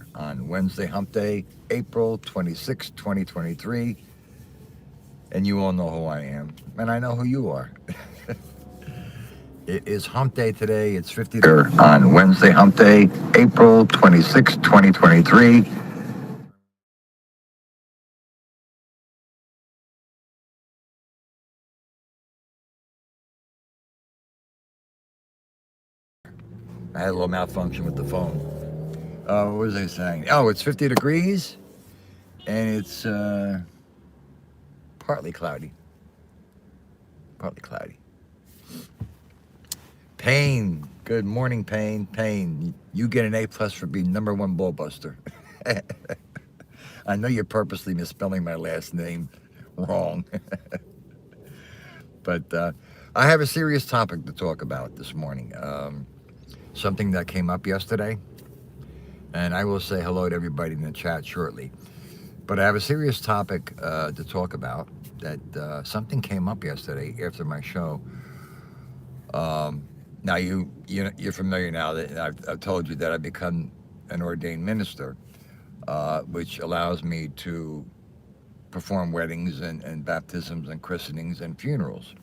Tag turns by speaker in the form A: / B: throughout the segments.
A: here on Wednesday Hump Day, April 26, 2023. And you all know who I am, and I know who you are. It is Hump Day today. It's 50 here on Wednesday Hump Day, April 26, 2023. I had a little malfunction with the phone. What was I saying? Oh, it's 50 degrees, and it's partly cloudy. Partly cloudy. Payne. Good morning, Payne. Payne, you get an A plus for being number one bullbuster. I know you're purposely misspelling my last name wrong, but I have a serious topic to talk about this morning. Something that came up yesterday, and I will say hello to everybody in the chat shortly. But I have a serious topic to talk about. That something came up yesterday after my show. Now you're familiar now that I've told you that I've become an ordained minister, which allows me to perform weddings and baptisms and christenings and funerals.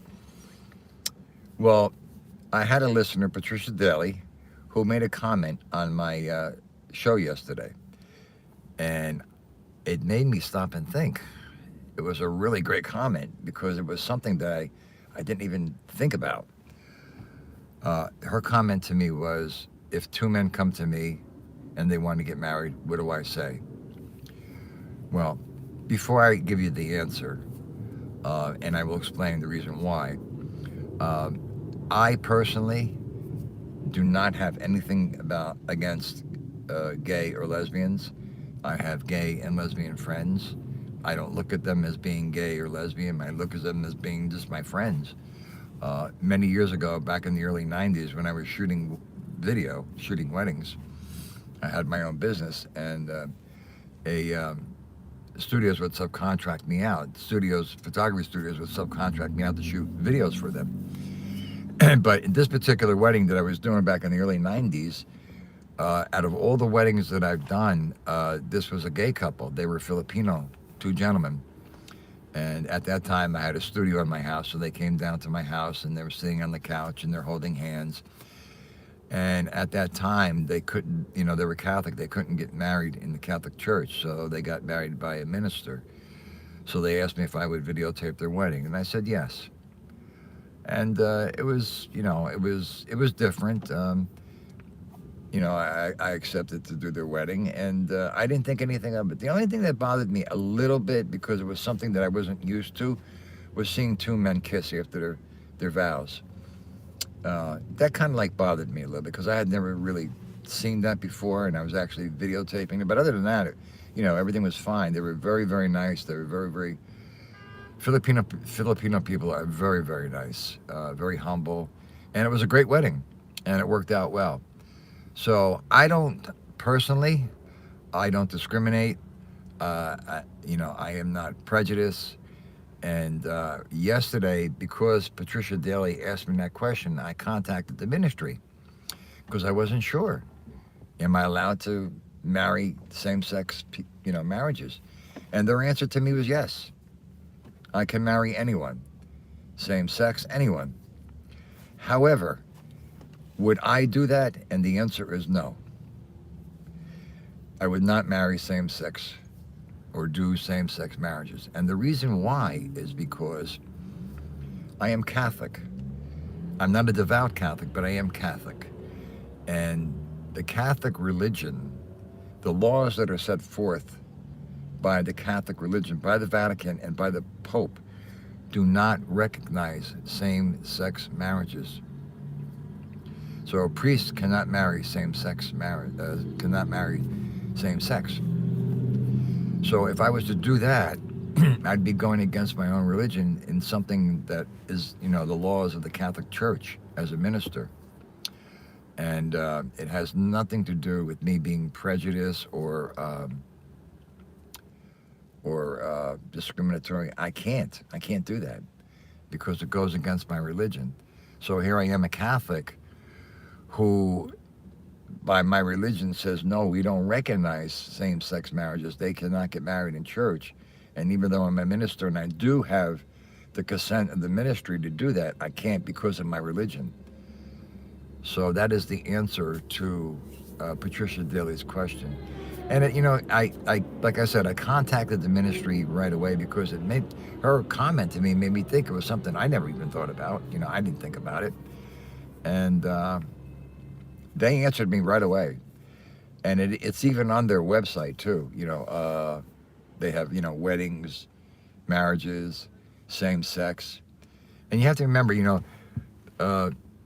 A: Well, I had a listener, Patricia Daly, who made a comment on my show yesterday, and it made me stop and think. It was a really great comment because it was something that I didn't even think about. Her comment to me was, if two men come to me and they want to get married, what do I say? Well, before I give you the answer, and I will explain the reason why, I personally do not have anything against gay or lesbians. I have gay and lesbian friends. I don't look at them as being gay or lesbian. I look at them as being just my friends. Many years ago, back in the early 90s, when I was shooting weddings, I had my own business, and studios would subcontract me out. Photography studios would subcontract me out to shoot videos for them. But in this particular wedding that I was doing back in the early 90s, out of all the weddings that I've done, this was a gay couple. They were Filipino, two gentlemen. And at that time, I had a studio in my house, so they came down to my house, and they were sitting on the couch, and they're holding hands. And at that time, they couldn't, they were Catholic. They couldn't get married in the Catholic Church, so they got married by a minister. So they asked me if I would videotape their wedding, and I said yes. And it was different. I accepted to do their wedding, and I didn't think anything of it. The only thing that bothered me a little bit, because it was something that I wasn't used to, was seeing two men kiss after their vows. That kind of bothered me a little bit, because I had never really seen that before, and I was actually videotaping it. But other than that, everything was fine. They were very, very nice. They were very, very Filipino people are very, very nice, very humble, and it was a great wedding, and it worked out well. So I don't discriminate. I am not prejudiced. And yesterday, because Patricia Daly asked me that question, I contacted the ministry because I wasn't sure. Am I allowed to marry same-sex, marriages? And their answer to me was yes. I can marry anyone, same-sex, anyone. However, would I do that? And the answer is no. I would not marry same-sex or do same-sex marriages. And the reason why is because I am Catholic. I'm not a devout Catholic, but I am Catholic. And the Catholic religion, the laws that are set forth by the Catholic religion, by the Vatican, and by the Pope, do not recognize same-sex marriages. So a priest cannot marry same-sex cannot marry same-sex. So if I was to do that, I'd be going against my own religion in something that is, the laws of the Catholic Church as a minister. And it has nothing to do with me being prejudiced or discriminatory. I can't do that because it goes against my religion. So here I am, a Catholic who by my religion says, no, we don't recognize same-sex marriages. They cannot get married in church. And even though I'm a minister and I do have the consent of the ministry to do that, I can't because of my religion. So that is the answer to Patricia Daly's question. And I like I said, I contacted the ministry right away because it made her comment to me made me think it was something I never even thought about. I didn't think about it, and they answered me right away. And it's even on their website too. They have weddings, marriages, same sex, and you have to remember,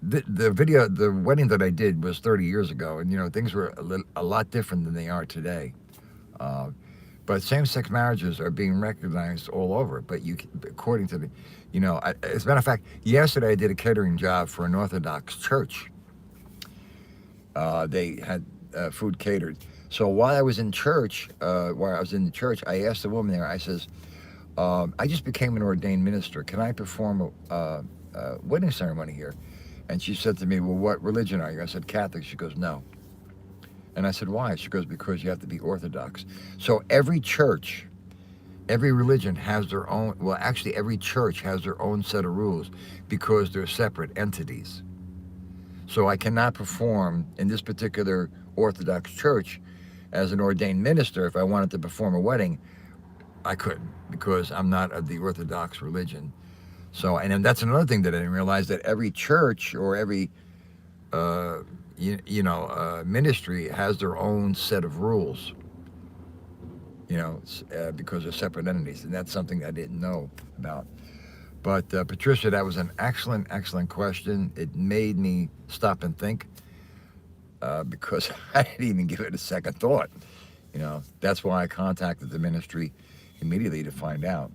A: the wedding that I did was 30 years ago, and things were a lot different than they are today. Uh, but same-sex marriages are being recognized all over. But according to as a matter of fact, yesterday I did a catering job for an Orthodox church. They had food catered. So while I was in church, I asked the woman there. I says, I just became an ordained minister. Can I perform a wedding ceremony here? And she said to me, well, what religion are you? I said, Catholic. She goes, no. And I said, why? She goes, because you have to be Orthodox. So every church, every religion has their own, well, actually every church has their own set of rules because they're separate entities. So I cannot perform in this particular Orthodox church as an ordained minister. If I wanted to perform a wedding, I couldn't because I'm not of the Orthodox religion. So, and then that's another thing that I didn't realize, that every church or every, ministry has their own set of rules, because they're separate entities. And that's something I didn't know about. But Patricia, that was an excellent, excellent question. It made me stop and think because I didn't even give it a second thought. That's why I contacted the ministry immediately to find out.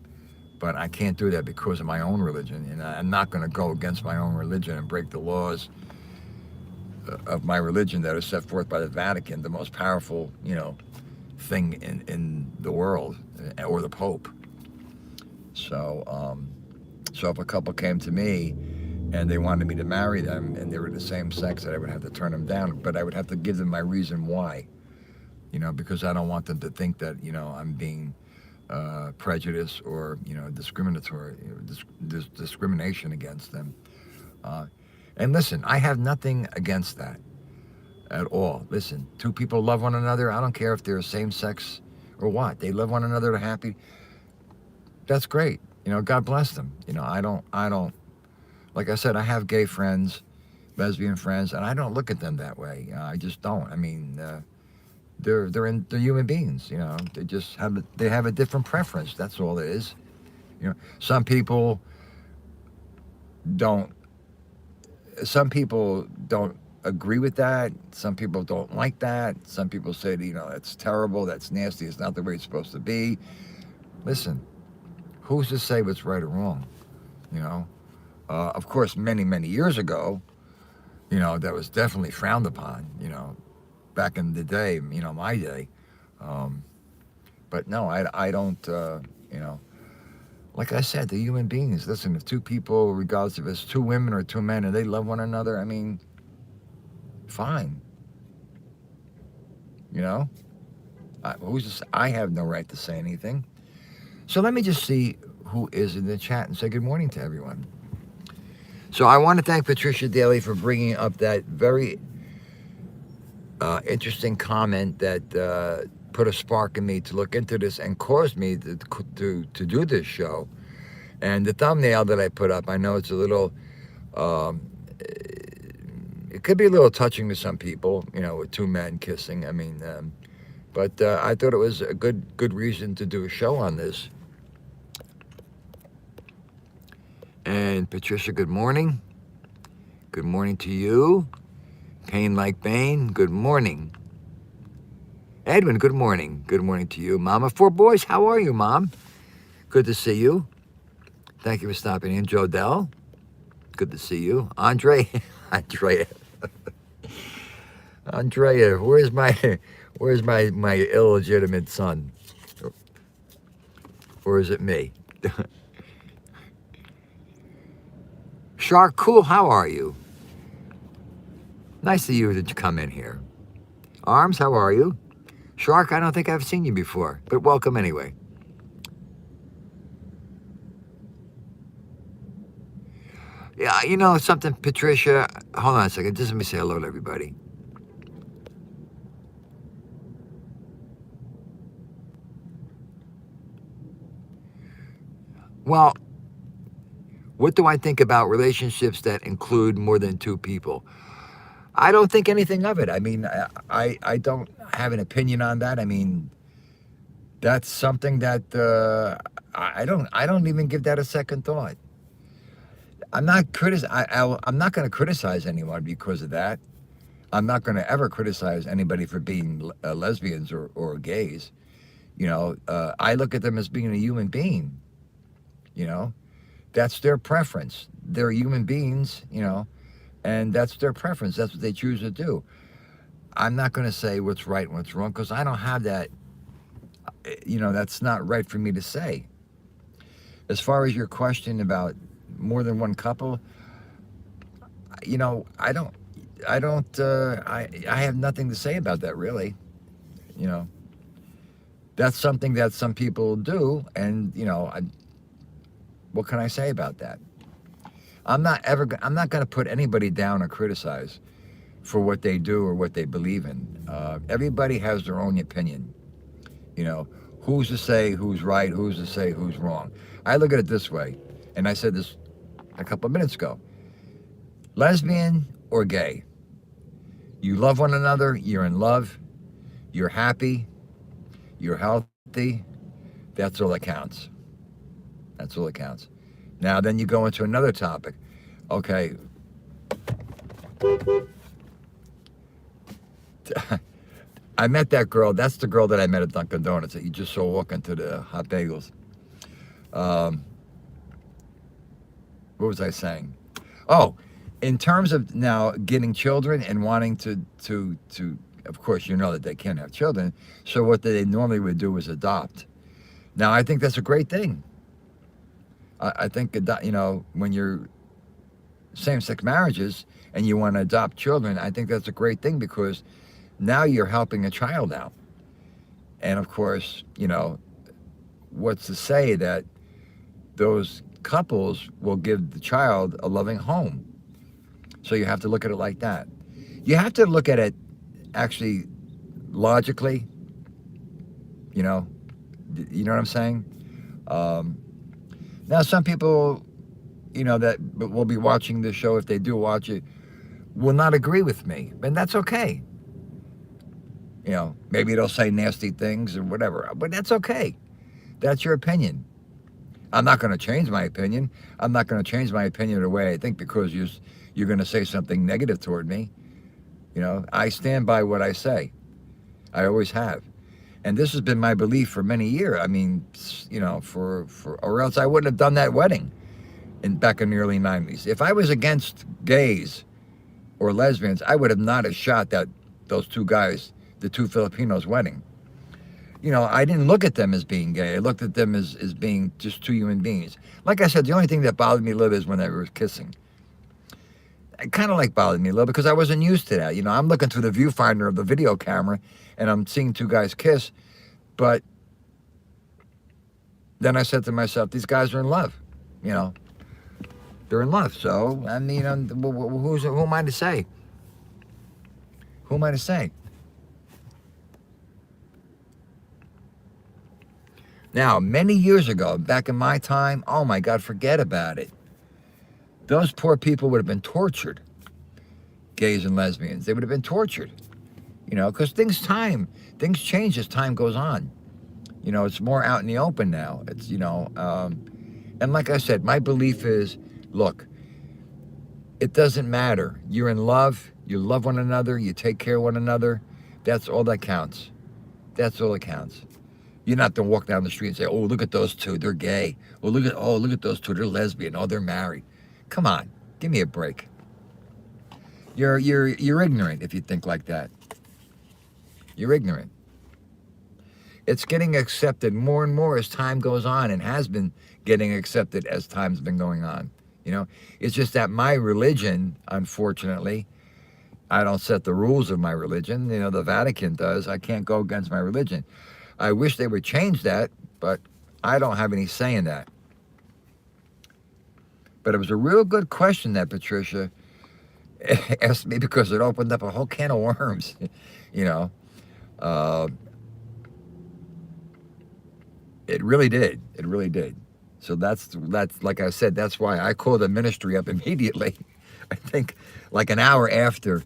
A: But I can't do that because of my own religion, and I'm not going to go against my own religion and break the laws of my religion that are set forth by the Vatican, the most powerful, thing in the world, or the Pope. So, so if a couple came to me and they wanted me to marry them and they were the same sex, that I would have to turn them down, but I would have to give them my reason why, because I don't want them to think that, I'm being prejudice or discriminatory, discrimination against them. And listen, I have nothing against that at all. Listen, two people love one another. I don't care if they're same sex or what. They love one another. They're happy. That's great. God bless them. I don't. Like I said, I have gay friends, lesbian friends, and I don't look at them that way. I just don't. I mean. They're human beings, They just have a different preference. That's all it is. Some people don't agree with that. Some people don't like that. Some people say, it's terrible, that's nasty, it's not the way it's supposed to be. Listen, who's to say what's right or wrong? Of course, many, many years ago, that was definitely frowned upon, back in the day, my day. But no, I don't, like I said, they're human beings. Listen, if two people, regardless if it's two women or two men, and they love one another, I mean, fine. I have no right to say anything. So let me just see who is in the chat and say good morning to everyone. So I want to thank Patricia Daly for bringing up that very interesting comment that put a spark in me to look into this and caused me to do this show. And the thumbnail that I put up, I know it's a little, it could be a little touching to some people, with two men kissing. I mean, but I thought it was a good reason to do a show on this. And Patricia, good morning. Good morning to you. Pain like Bane, good morning. Edwin, good morning. Good morning to you. Mama Four Boys, how are you, Mom? Good to see you. Thank you for stopping in. Jodell, good to see you. Andrea, where's my illegitimate son? Or is it me? Shark Cool, how are you? Nice of you to come in here. Arms, how are you? Shark, I don't think I've seen you before, but welcome anyway. Yeah, you know something, Patricia? Hold on a second. Just let me say hello to everybody. Well, what do I think about relationships that include more than two people? I don't think anything of it. I mean, I don't have an opinion on that. I mean, that's something that I don't even give that a second thought. I'm not going to criticize anyone because of that. I'm not going to ever criticize anybody for being lesbians or gays. I look at them as being a human being. You know, that's their preference. They're human beings. And that's their preference. That's what they choose to do. I'm not going to say what's right and what's wrong because I don't have that. That's not right for me to say. As far as your question about more than one couple, I have nothing to say about that really. You know, that's something that some people do, and what can I say about that? I'm not going to put anybody down or criticize for what they do or what they believe in. Everybody has their own opinion. Who's to say who's right? Who's to say who's wrong? I look at it this way, and I said this a couple of minutes ago. Lesbian or gay, you love one another, you're in love, you're happy, you're healthy. That's all that counts. That's all that counts. Now, then you go into another topic. Okay. I met that girl. That's the girl that I met at Dunkin' Donuts that you just saw walking to the hot bagels. What was I saying? Oh, in terms of now getting children and wanting to, of course, you know that they can't have children. So what they normally would do is adopt. Now, I think that's a great thing. I think, when you're same-sex marriages and you want to adopt children, I think that's a great thing because now you're helping a child out. And of course, what's to say that those couples will give the child a loving home? So you have to look at it like that. You have to look at it actually logically. You know what I'm saying? Now, some people, that will be watching this show, if they do watch it, will not agree with me, and that's okay. Maybe they'll say nasty things or whatever, but that's okay. That's your opinion. I'm not going to change my opinion. I'm not going to change my opinion the way I think because you're going to say something negative toward me. I stand by what I say. I always have. And this has been my belief for many years. I mean, or else I wouldn't have done that wedding back in the early 90s. If I was against gays or lesbians, I would have not have shot those two guys, the two Filipinos wedding. I didn't look at them as being gay. I looked at them as being just two human beings. Like I said, the only thing that bothered me a little is when they were kissing. It kind of bothered me a little because I wasn't used to that. I'm looking through the viewfinder of the video camera and I'm seeing two guys kiss. But then I said to myself, these guys are in love. They're in love. So, I mean, who am I to say? Who am I to say? Now, many years ago, back in my time, oh my God, forget about it. Those poor people would have been tortured, gays and lesbians. They would have been tortured, because things change as time goes on. It's more out in the open now. It's, and like I said, my belief is, look, it doesn't matter. You're in love, you love one another, you take care of one another. That's all that counts. That's all that counts. You're not going to walk down the street and say, oh, look at those two, they're gay. Or look at those two, they're lesbian. Oh, they're married. Come on, give me a break. You're ignorant if you think like that. You're ignorant. It's getting accepted more and more as time goes on and has been getting accepted as time's been going on. It's just that my religion, unfortunately, I don't set the rules of my religion. You know, the Vatican does. I can't go against my religion. I wish they would change that, but I don't have any say in that. But it was a real good question that Patricia asked me because it opened up a whole can of worms. You know, uh, it really did. It really did. So that's like I said. That's why I called the ministry up immediately. I think like an hour after,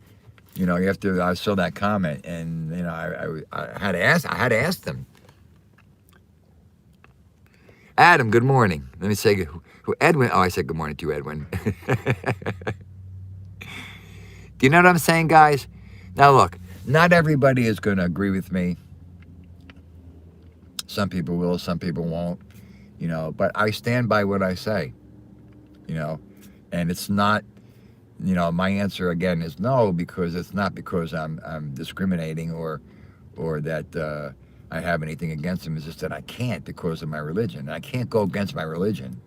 A: after I saw that comment, and I had to ask. I had to ask them. Adam, good morning. Let me say who Edwin. Oh, I said good morning to you, Edwin. Do you know what I'm saying, guys? Now look, not everybody is going to agree with me. Some people will, some people won't. But I stand by what I say. You know, and it's not. My answer again is no, because it's not because I'm discriminating or that I have anything against them. It's just that I can't because of my religion. I can't go against my religion.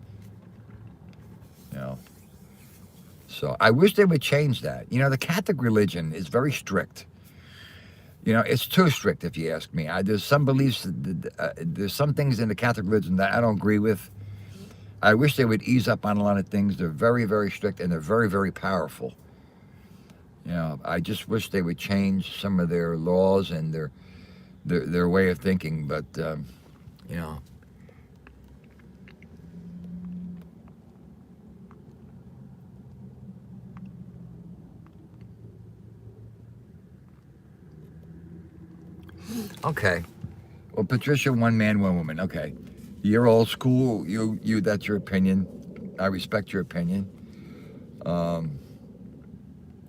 A: You know. So I wish they would change that. The Catholic religion is very strict. It's too strict if you ask me. There's some beliefs, there's some things in the Catholic religion that I don't agree with. I wish they would ease up on a lot of things. They're very, very strict, and they're very, very powerful. I just wish they would change some of their laws and their way of thinking. But you know, okay. Well, Patricia, one man, one woman. Okay, you're old school. You. That's your opinion. I respect your opinion. Um,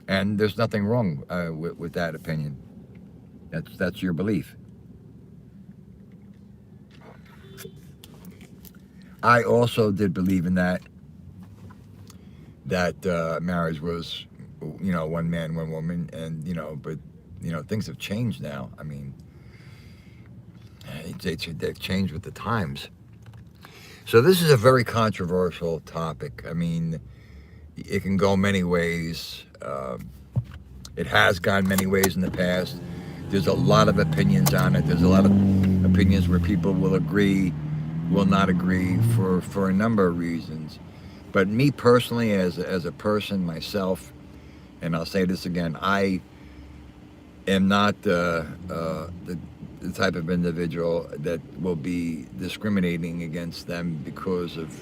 A: and there's nothing wrong with that opinion. That's your belief. I also did believe in that marriage was, one man, one woman, and but things have changed now. I mean, they've changed with the times. So this is a very controversial topic. I mean, it can go many ways. It has gone many ways in the past. There's a lot of opinions on it. There's a lot of opinions where people will agree, will not agree for a number of reasons. But me personally, as a person myself, and I'll say this again, I am not the type of individual that will be discriminating against them because of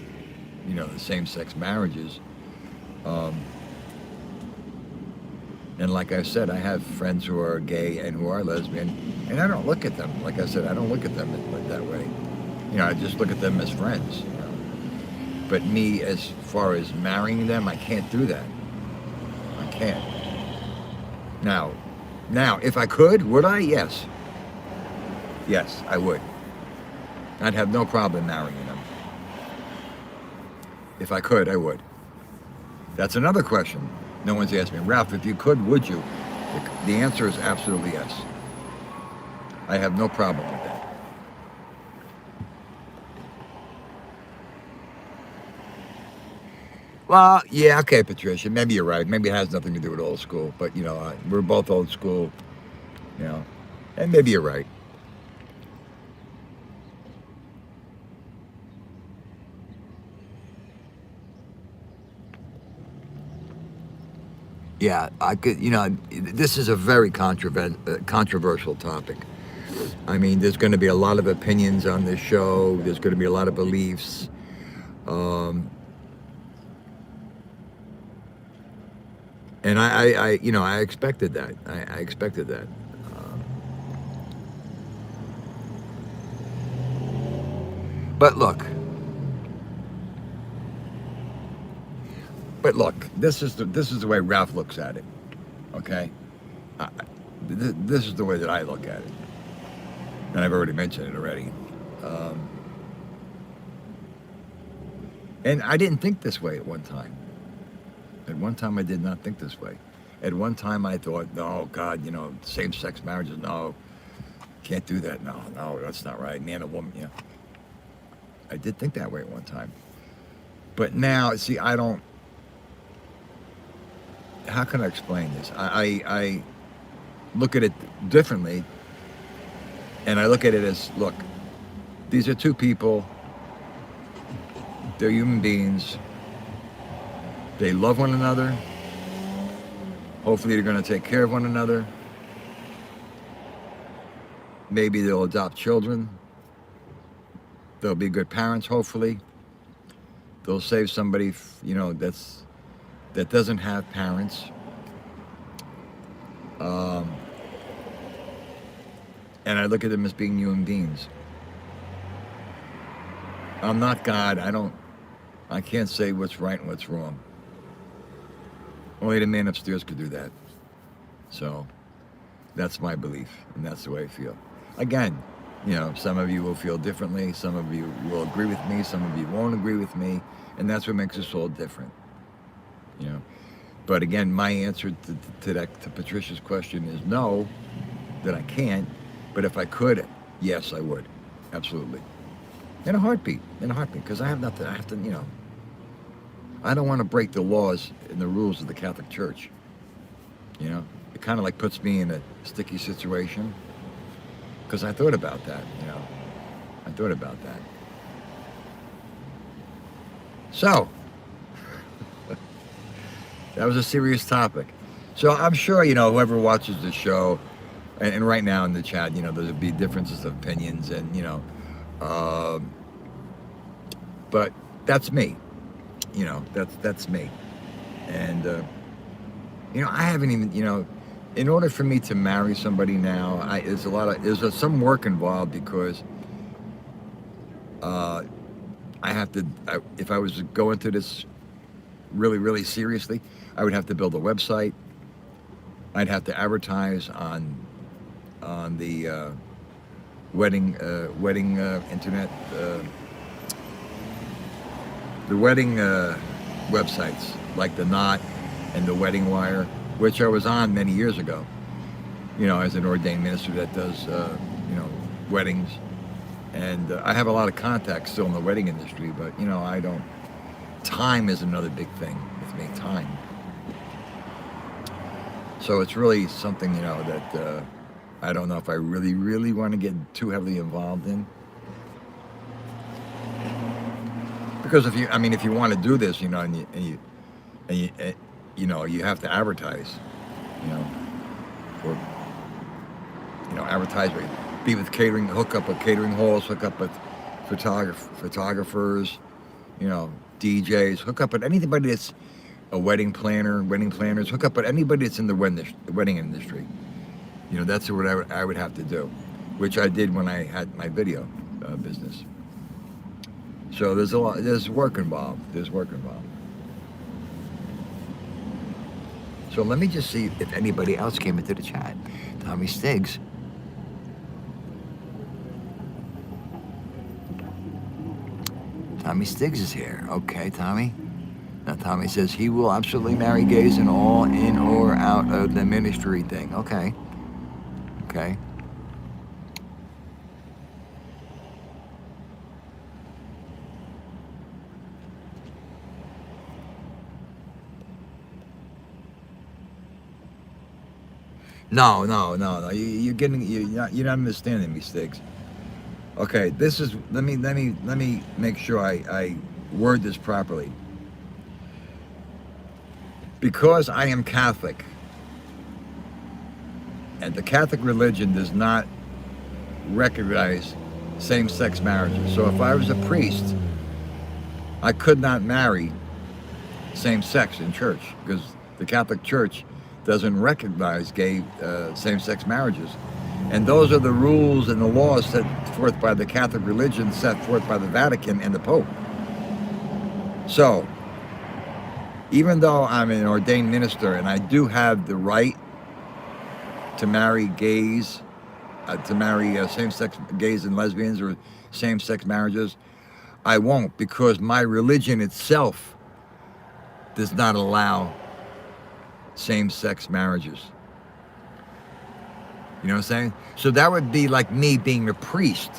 A: the same-sex marriages. Um, and like I said, I have friends who are gay and who are lesbian, and I don't look at them, like I said, I don't look at them like that way. I just look at them as friends. But me, as far as marrying them, I can't do that. I can't. Now, if I could, would I? Yes. Yes, I would. I'd have no problem marrying them. If I could, I would. That's another question. No one's asked me, Ralph, if you could, would you? The answer is absolutely yes. I have no problem with that. Well, yeah, okay, Patricia. Maybe you're right. Maybe it has nothing to do with old school. But, we're both old school, you know. And maybe you're right. Yeah, I could, this is a very controversial topic. I mean, there's going to be a lot of opinions on this show. There's going to be a lot of beliefs. Um, and I expected that. I expected that. Um, but look, this is the way Ralph looks at it. Okay, I, this is the way that I look at it, and I've already mentioned it already. Um, and I didn't think this way at one time. At one time, I did not think this way. At one time, I thought, no, God, same-sex marriages, no, can't do that. No, no, that's not right. Man and woman, I did think that way at one time. But now, see, I don't. how can I explain this? I look at it differently, and I look at it as, look, these are two people. They're human beings. They love one another. Hopefully, they're going to take care of one another. Maybe they'll adopt children. They'll be good parents, hopefully. They'll save somebody, that doesn't have parents. Um, and I look at them as being human beings. I'm not God. I can't say what's right and what's wrong. Only the man upstairs could do that. So that's my belief, and that's the way I feel. Again, some of you will feel differently. Some of you will agree with me. Some of you won't agree with me, and that's what makes us all different. But again, my answer to Patricia's question is no, that I can't. But if I could, yes, I would, absolutely, in a heartbeat, because I have nothing. I have to, I don't want to break the laws and the rules of the Catholic Church. It kind of like puts me in a sticky situation. Because I thought about that, I thought about that. So, that was a serious topic. So I'm sure, whoever watches the show, and right now in the chat, there'll be differences of opinions, and, but that's me. That's me. And, I haven't even, in order for me to marry somebody now, there's some work involved, because I have to, if I was to go into this really, really seriously, I would have to build a website. I'd have to advertise on the wedding internet, the wedding websites like The Knot and the Wedding Wire, which I was on many years ago, as an ordained minister that does, weddings. And I have a lot of contacts still in the wedding industry, but, I don't, time is another big thing with me, time. So it's really something, that I don't know if I really, really want to get too heavily involved in. Because if you want to do this, and you have to advertise, or, advertise, be with catering, hook up with catering halls, hook up with photographers, DJs, hook up with anybody that's a wedding planners, hook up with anybody that's in the wedding industry. That's what I would have to do, which I did when I had my video business. So there's work involved. So let me just see if anybody else came into the chat. Tommy Stiggs. Tommy Stiggs is here. Okay, Tommy. Now Tommy says he will absolutely marry gays and all in or out of the ministry thing. Okay. No. You're not understanding me, Stiggs. Okay, this is. Let me make sure I word this properly. Because I am Catholic, and the Catholic religion does not recognize same-sex marriages. So if I was a priest, I could not marry same-sex in church, because the Catholic Church doesn't recognize gay same-sex marriages. And those are the rules and the laws set forth by the Catholic religion, set forth by the Vatican and the Pope. So, even though I'm an ordained minister and I do have the right to marry gays, to marry same-sex gays and lesbians or same-sex marriages, I won't, because my religion itself does not allow same-sex marriages. You know what I'm saying? So that would be like me being a priest.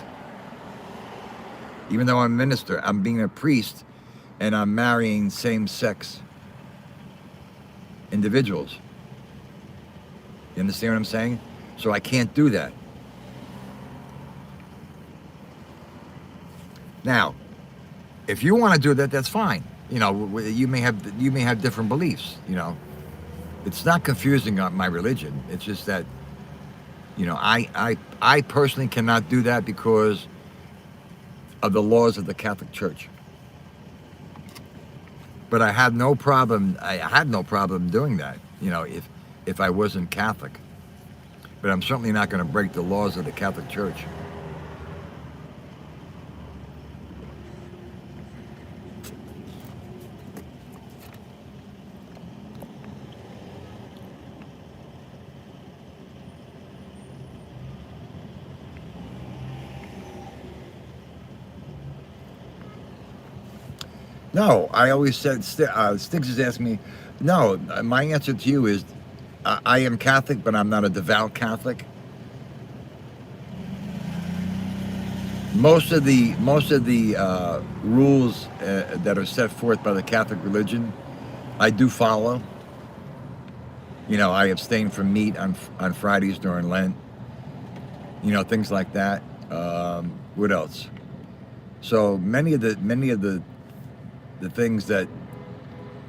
A: Even though I'm a minister, I'm being a priest and I'm marrying same-sex individuals. You understand what I'm saying? So I can't do that. Now, if you want to do that, that's fine. You know, you may have different beliefs. You know, it's not confusing on my religion. It's just that, you know, I personally cannot do that because of the laws of the Catholic Church. But I had no problem doing that. You know, if I wasn't Catholic. But I'm certainly not going to break the laws of the Catholic Church. No, I always said, Stiggs has asked me, no, my answer to you is, I am Catholic, but I'm not a devout Catholic. Most of the rules that are set forth by the Catholic religion, I do follow. You know, I abstain from meat on Fridays during Lent. You know, things like that. What else? So many of the things that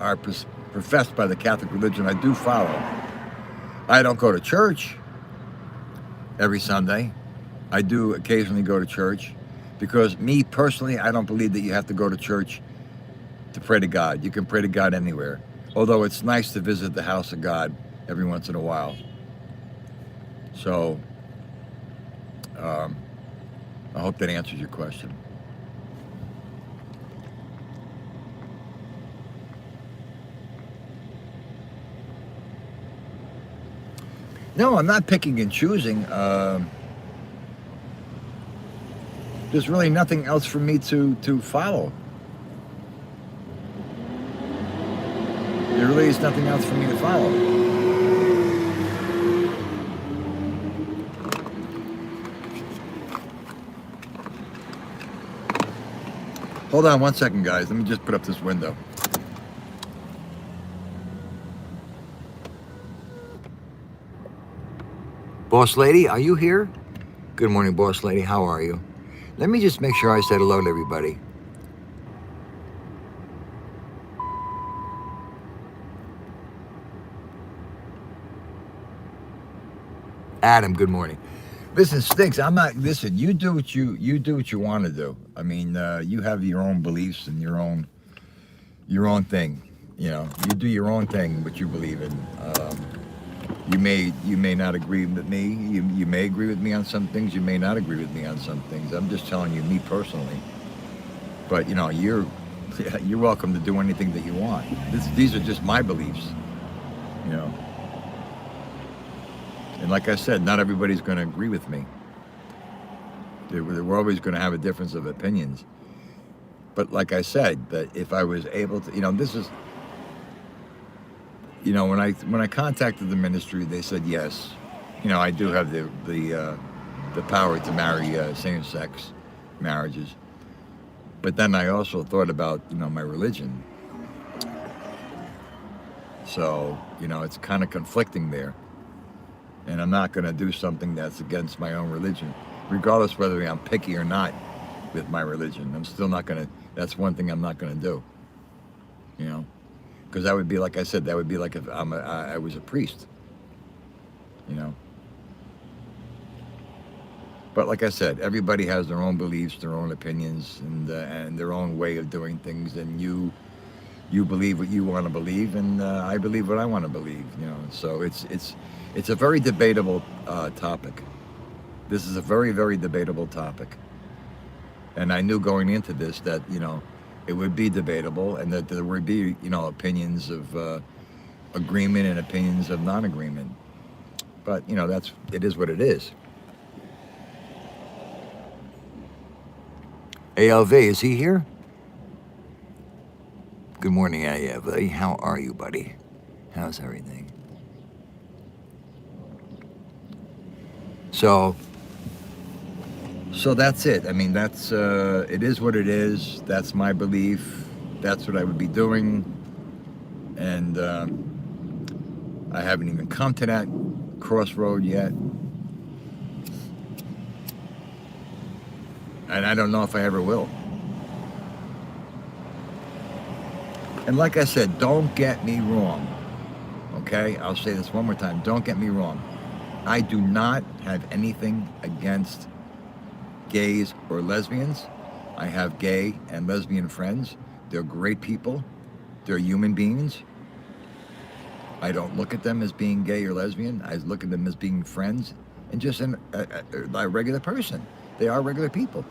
A: are professed by the Catholic religion, I do follow. I don't go to church every Sunday. I do occasionally go to church because me personally, I don't believe that you have to go to church to pray to God. You can pray to God anywhere. Although it's nice to visit the house of God every once in a while. So, I hope that answers your question. No, I'm not picking and choosing. There's really nothing else for me to follow. There really is nothing else for me to follow. Hold on one second, guys. Let me just put up this window. Boss lady, are you here? Good morning, boss lady. How are you? Let me just make sure I said hello to everybody. Adam, good morning. Listen, Stinks, I'm not. Listen, you do what you want to do. I mean, you have your own beliefs and your own thing. You know, you do your own thing, what you believe in. You may not agree with me. You may agree with me on some things. You may not agree with me on some things. I'm just telling you, me personally. But you know, you're welcome to do anything that you want. These are just my beliefs. You know. And like I said, not everybody's going to agree with me. We're always going to have a difference of opinions. But like I said, that if I was able to, you know, this is. You know, when I contacted the ministry, they said yes. You know, I do have the power to marry same-sex marriages. But then I also thought about, you know, my religion. So, you know, it's kind of conflicting there. And I'm not going to do something that's against my own religion, regardless whether I'm picky or not with my religion. I'm still not going to. That's one thing I'm not going to do. You know. Because that would be, like I said, that would be like if I was a priest, you know. But like I said, everybody has their own beliefs, their own opinions, and their own way of doing things. And you believe what you want to believe, and I believe what I want to believe, you know. So it's a very debatable topic. This is a very, very debatable topic. And I knew going into this that, you know, it would be debatable, and that there would be, you know, opinions of agreement and opinions of non-agreement. But, you know, it is what it is. ALV, is he here? Good morning, ALV. How are you, buddy? How's everything? So that's it. I mean, that's it is what it is. That's my belief. That's what I would be doing. And I haven't even come to that crossroad yet. And I don't know if I ever will. And like I said, don't get me wrong. Okay? I'll say this one more time. Don't get me wrong. I do not have anything against gays or lesbians. I have gay and lesbian friends. They're great people. They're human beings. I don't look at them as being gay or lesbian. I look at them as being friends and just a regular person. They are regular people.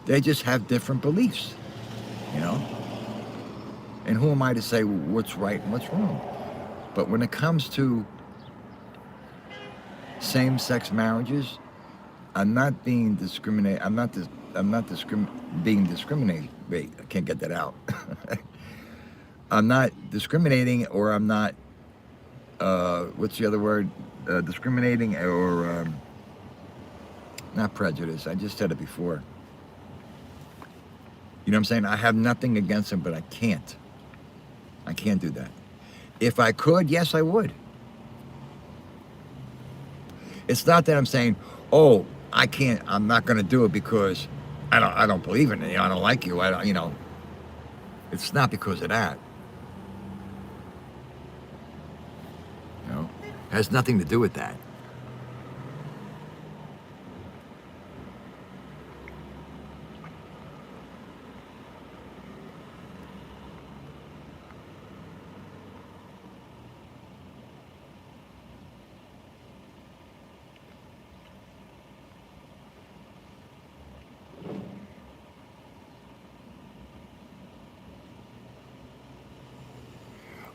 A: They just have different beliefs, you know? And who am I to say what's right and what's wrong? But when it comes to same-sex marriages, I'm not being discriminated. Being discriminated. Wait, I can't get that out. I'm not discriminating, or I'm not. What's the other word? Discriminating, or not prejudice. I just said it before. You know what I'm saying? I have nothing against them, but I can't. I can't do that. If I could, yes, I would. It's not that I'm saying, oh, I can't. I'm not going to do it because I don't believe in it. You know, I don't like you. I don't. You know. It's not because of that. You know, it has nothing to do with that.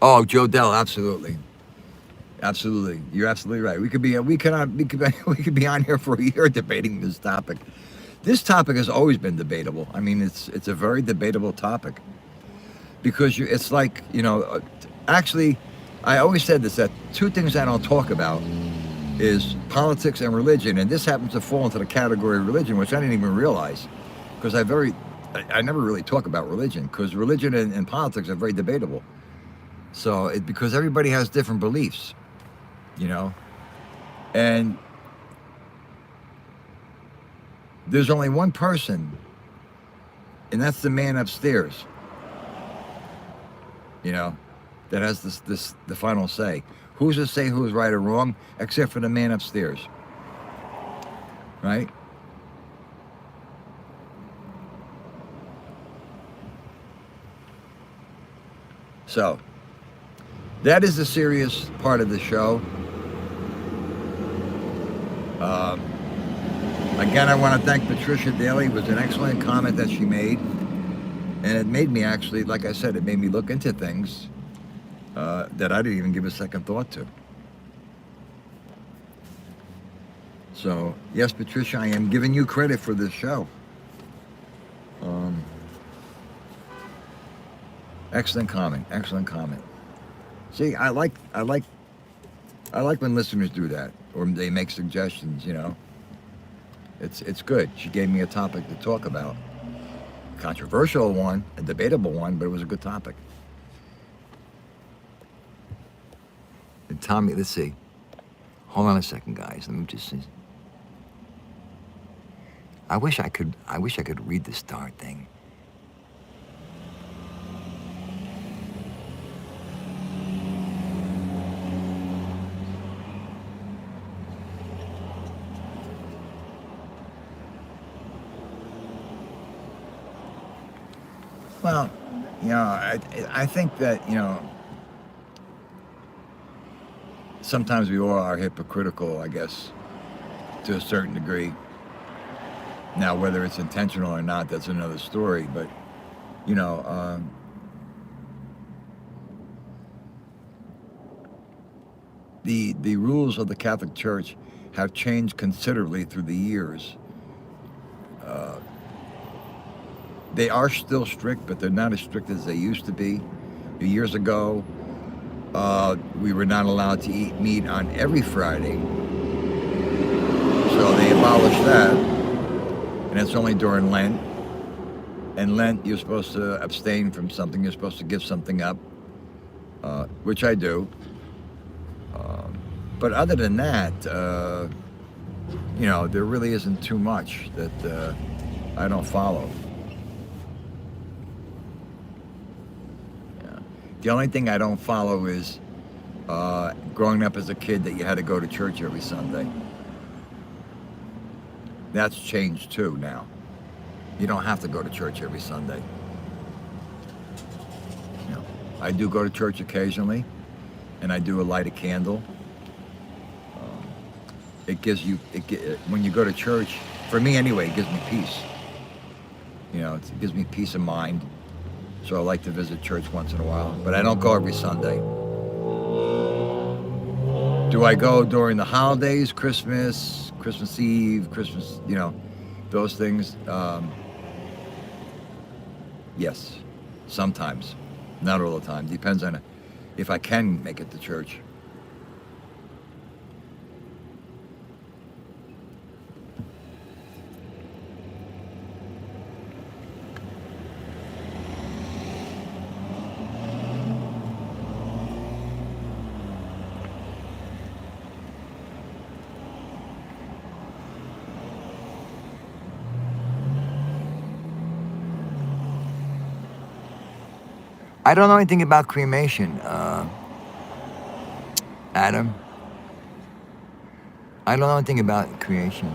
A: Oh, Joe Dell, absolutely. Absolutely, you're absolutely right. We could be we could be on here for a year debating this topic. This topic has always been debatable. I mean, it's a very debatable topic because it's like, you know, actually, I always said this, that two things I don't talk about is politics and religion, and this happens to fall into the category of religion, which I didn't even realize because I never really talk about religion because religion and politics are very debatable. So because everybody has different beliefs, you know, and there's only one person, and that's the man upstairs, you know, that has the final say. Who's to say who's right or wrong, except for the man upstairs, right? So that is the serious part of the show. Again, I want to thank Patricia Daly. It was an excellent comment that she made. And it made me actually, like I said, it made me look into things that I didn't even give a second thought to. So, yes, Patricia, I am giving you credit for this show. Excellent comment. Excellent comment. See, I like when listeners do that, or they make suggestions. You know, it's good. She gave me a topic to talk about, a controversial one, a debatable one, but it was a good topic. And Tommy, let's see. Hold on a second, guys. Let me just see. I wish I could read this darn thing. Well, you know, I think that, you know, sometimes we all are hypocritical, I guess, to a certain degree. Now, whether it's intentional or not, that's another story. But, you know, the rules of the Catholic Church have changed considerably through the years. They are still strict, but they're not as strict as they used to be. Years ago, we were not allowed to eat meat on every Friday. So they abolished that. And it's only during Lent. And Lent, you're supposed to abstain from something. You're supposed to give something up, which I do. But other than that, there really isn't too much that I don't follow. Yeah. The only thing I don't follow is growing up as a kid that you had to go to church every Sunday. That's changed too now. You don't have to go to church every Sunday. I do go to church occasionally, and I do light a candle. It gives you, when you go to church, for me anyway, it gives me peace. It gives me peace of mind. So I like to visit church once in a while, but I don't go every Sunday. Do I go during the holidays, Christmas Eve, Christmas, those things? Yes, sometimes. Not all the time. Depends on if I can make it to church. I don't know anything about cremation, Adam. I don't know anything about creation.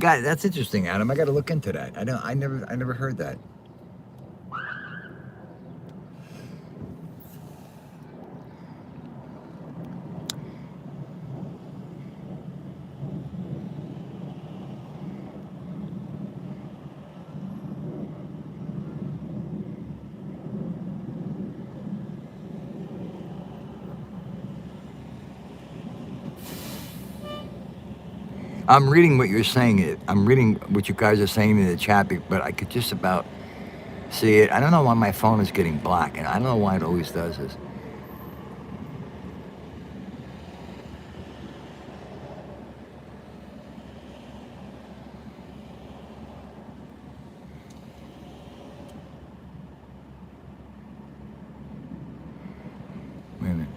A: God, that's interesting, Adam. I got to look into that. I never heard that. I'm reading what you're saying. I'm reading what you guys are saying in the chat, but I could just about see it. I don't know why my phone is getting black, and I don't know why it always does this. Wait a minute.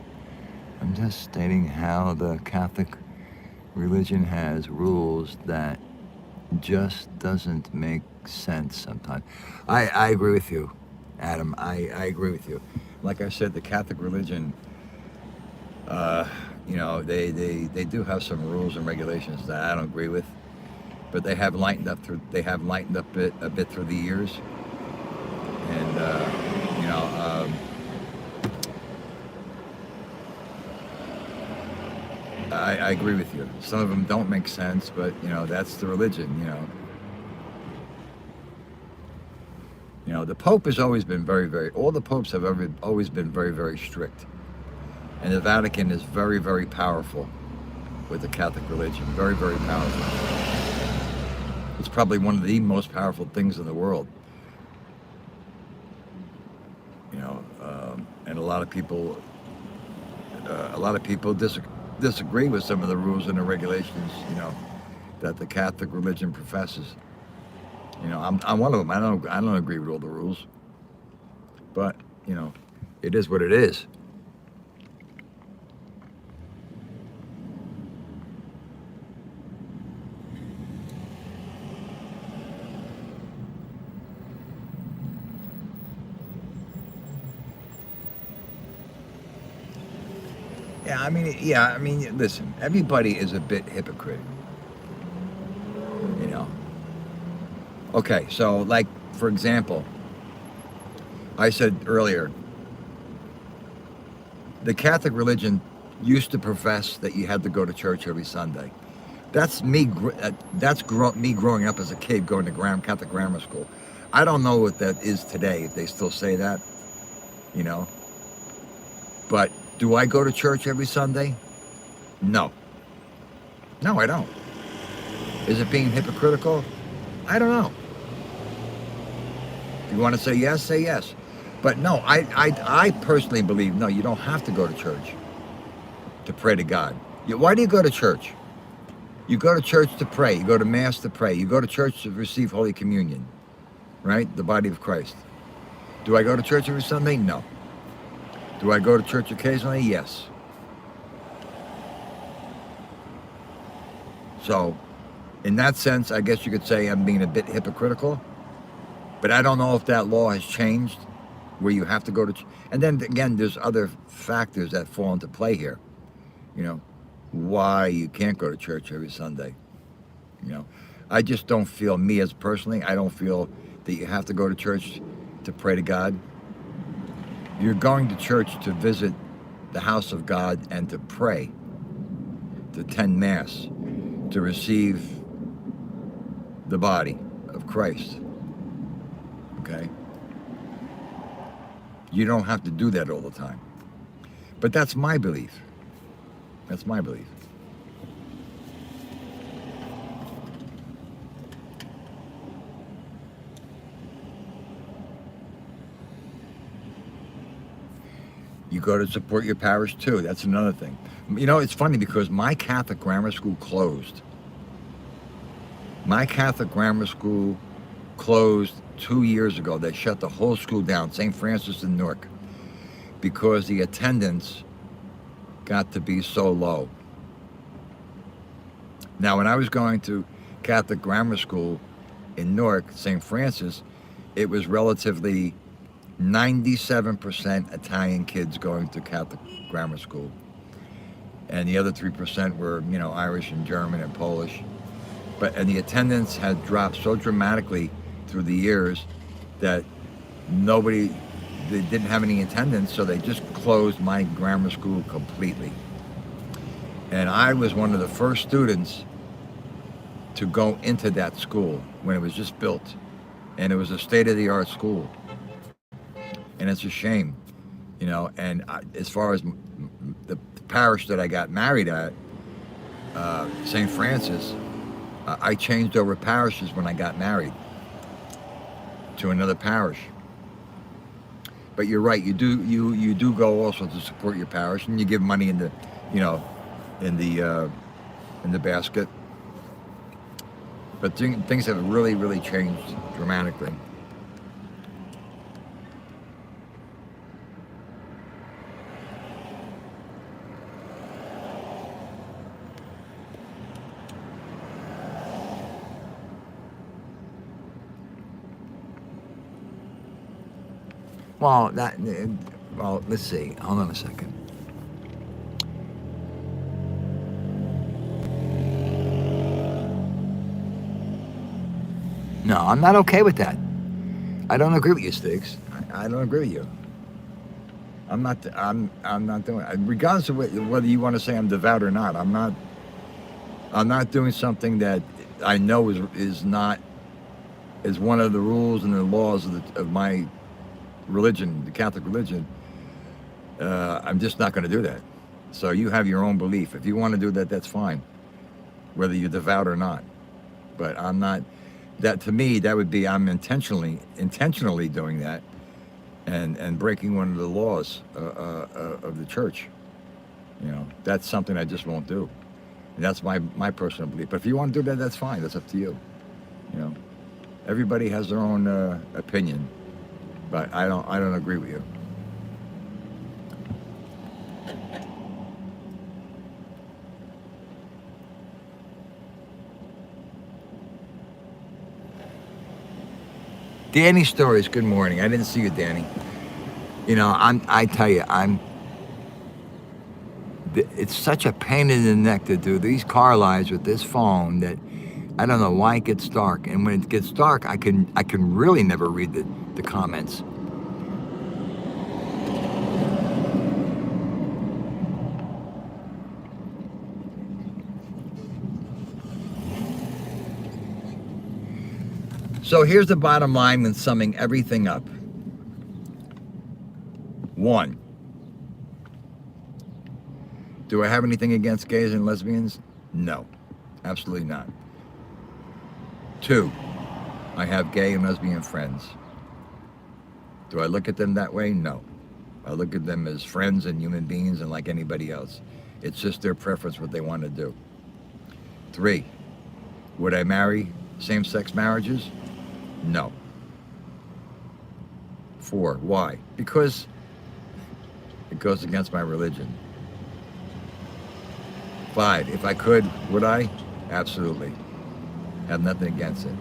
A: I'm just stating how the Catholic religion has rules that just doesn't make sense sometimes. I agree with you, Adam. I agree with you. Like I said, the Catholic religion, they do have some rules and regulations that I don't agree with, but they have lightened up a bit through the years, and I agree with you. Some of them don't make sense, but that's the religion. The Pope has always been all the popes have always been very, very strict. And the Vatican is very, very powerful with the Catholic religion. Very, very powerful. It's probably one of the most powerful things in the world. And a lot of people disagree with some of the rules and the regulations, that the Catholic religion professes. I'm one of them. I don't agree with all the rules, but it is what it is. Yeah, listen, everybody is a bit hypocrite. Okay, so like, for example, I said earlier, the Catholic religion used to profess that you had to go to church every Sunday. That's me. Me growing up as a kid, going to Catholic grammar school. I don't know what that is today, if they still say that, But do I go to church every Sunday? No. No, I don't. Is it being hypocritical? I don't know. If you want to say yes, say yes. But no, I personally believe, no, you don't have to go to church. to pray to God. Why do you go to church? You go to church to pray. You go to Mass to pray. You go to church to receive Holy Communion, right? The body of Christ. Do I go to church every Sunday? No. Do I go to church occasionally? Yes. So, in that sense, I guess you could say I'm being a bit hypocritical. But I don't know if that law has changed where you have to go to... And then, again, there's other factors that fall into play here. You know, why you can't go to church every Sunday. You know, I just don't feel, me as personally, I don't feel that you have to go to church to pray to God. You're going to church to visit the house of God and to pray, to attend Mass, to receive the body of Christ. Okay? You don't have to do that all the time. But that's my belief. That's my belief. You go to support your parish too. That's another thing. You know, it's funny because my Catholic grammar school closed. My Catholic grammar school closed 2 years ago. They shut the whole school down, St. Francis in Newark, because the attendance got to be so low. Now, when I was going to Catholic grammar school in Newark, St. Francis, it was relatively 97% Italian kids going to Catholic grammar school. And the other 3% were, you know, Irish and German and Polish. And the attendance had dropped so dramatically through the years that they didn't have any attendance, so they just closed my grammar school completely. And I was one of the first students to go into that school when it was just built. And it was a state-of-the-art school. And it's a shame, you know. And as far as the parish that I got married at, St. Francis, I changed over parishes when I got married to another parish. But you're right, you do go also to support your parish, and you give money in the, you know, in the basket. But things have really, really changed dramatically. Well, let's see. Hold on a second. No, I'm not okay with that. I don't agree with you, Stiggs. I don't agree with you. I'm not doing it. Regardless of whether you want to say I'm devout or not, I'm not doing something that I know is one of the rules and the laws of my religion, the Catholic religion. I'm just not going to do that. So you have your own belief. If you want to do that, that's fine, whether you're devout or not. But I'm not. That, to me, that would be, I'm intentionally doing that, and breaking one of the laws of the church. You know, that's something I just won't do. And that's my personal belief. But if you want to do that, that's fine. That's up to you. You know, everybody has their own opinion. But I don't agree with you. Danny Stories, good morning. I didn't see you, Danny. You know, I tell you, it's such a pain in the neck to do these car lives with this phone that I don't know why it gets dark. And when it gets dark, I can really never read the comments. So here's the bottom line when summing everything up. 1, do I have anything against gays and lesbians? No, absolutely not. 2, I have gay and lesbian friends. Do I look at them that way? No. I look at them as friends and human beings and like anybody else. It's just their preference what they want to do. 3, would I marry same-sex marriages? No. 4, why? Because it goes against my religion. 5, if I could, would I? Absolutely. Have nothing against it.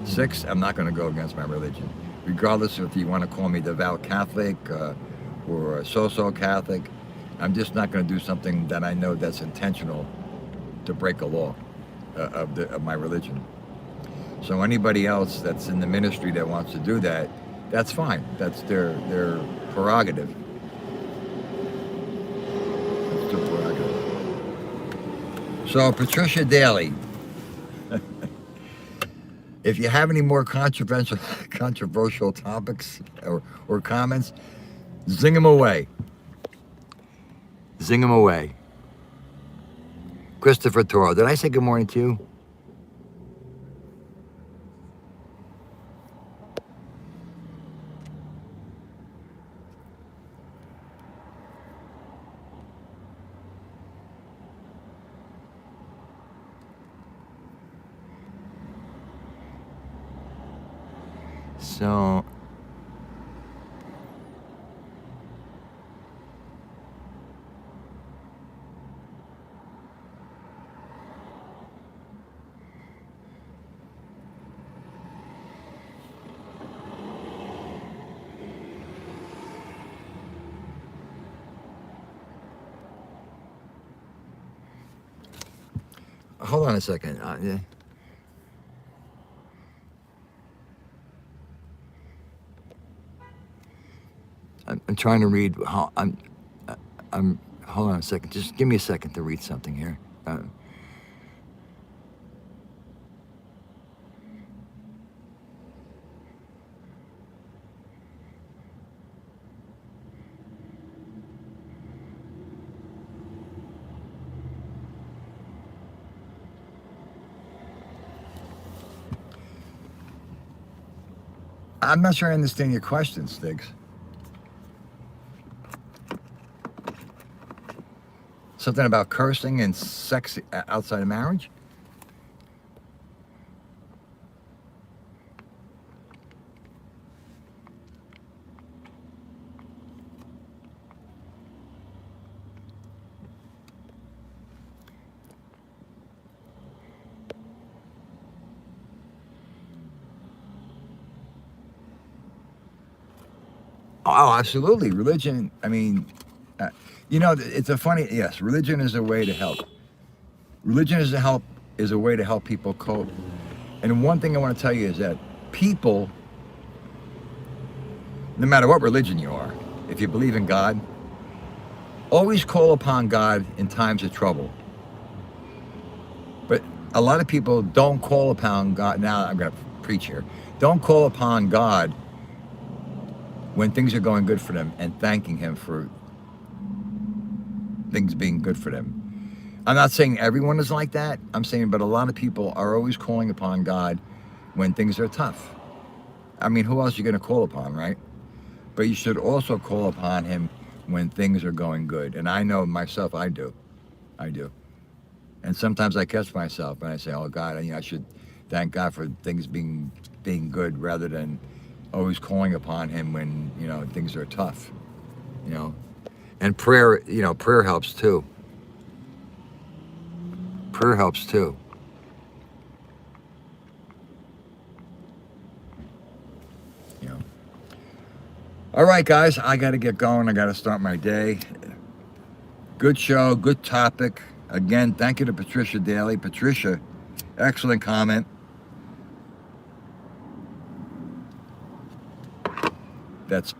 A: 6, I'm not going to go against my religion. Regardless if you want to call me devout Catholic or so-so Catholic, I'm just not going to do something that I know that's intentional to break a law of my religion. So anybody else that's in the ministry that wants to do that, that's fine. That's their prerogative. That's their prerogative. So Patricia Daly, if you have any more controversial topics or comments, zing them away. Zing them away. Christopher Toro, did I say good morning to you? So, hold on a second. Yeah. I'm trying to read. I'm. Hold on a second. Just give me a second to read something here. I'm not sure I understand your question, Stiggs. Something about cursing and sex outside of marriage? Oh, absolutely. Religion, I mean, it's a funny, yes, religion is a way to help. Religion is a way to help people cope. And one thing I want to tell you is that people, no matter what religion you are, if you believe in God, always call upon God in times of trouble. But a lot of people don't call upon God. Now I'm going to preach here. Don't call upon God when things are going good for them and thanking Him for things being good for them. I'm not saying everyone is like that. I'm saying, but a lot of people are always calling upon God when things are tough. I mean, who else are you going to call upon, right? But you should also call upon Him when things are going good. And I know myself, I do. And sometimes I catch myself and I say, oh God, I should thank God for things being good rather than always calling upon Him when, things are tough, And prayer helps too. Prayer helps too. All right, guys, I got to get going. I got to start my day. Good show, good topic. Again, thank you to Patricia Daly. Patricia, excellent comment. That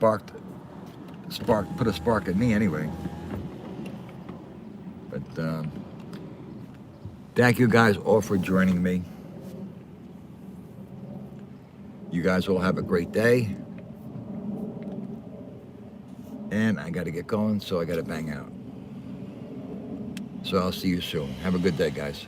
A: put a spark in me anyway. But thank you guys all for joining me. You guys all have a great day. And I got to get going, so I got to bang out. So I'll see you soon. Have a good day, guys.